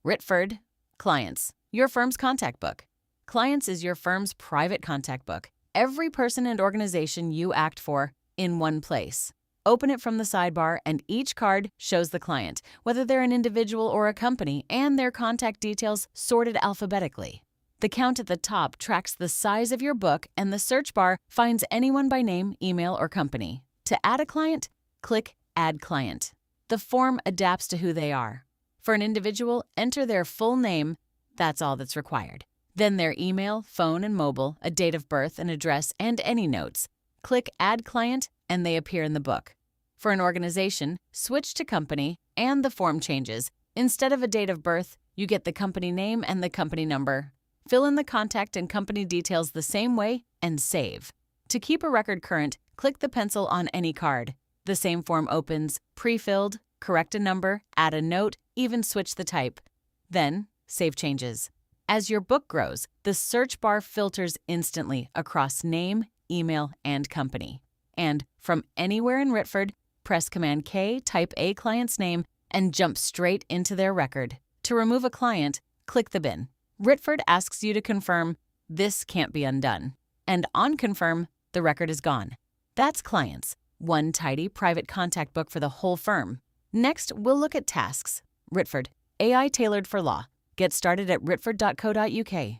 Writford. Clients. Your firm's contact book. Clients is your firm's private contact book. Every person and organization you act for in one place. Open it from the sidebar, and each card shows the client, whether they're an individual or a company, and their contact details sorted alphabetically. The count at the top tracks the size of your book, and the search bar finds anyone by name, email, or company. To add a client, click Add Client. The form adapts to who they are. For an individual, enter their full name. That's all that's required. Then their email, phone, and mobile, a date of birth, an address, and any notes. Click Add Client, and they appear in the book. For an organization, switch to company, and the form changes. Instead of a date of birth, you get the company name and the company number. Fill in the contact and company details the same way and save. To keep a record current, click the pencil on any card. The same form opens, pre-filled, correct a number, add a note, even switch the type. Then, save changes. As your book grows, the search bar filters instantly across name, email, and company. And from anywhere in Writford, press Command K, type a client's name, and jump straight into their record. To remove a client, click the bin. Writford asks you to confirm, "This can't be undone." And on confirm, the record is gone. That's Clients, one tidy private contact book for the whole firm. Next, we'll look at tasks. Writford, AI tailored for law. Get started at writford.co.uk.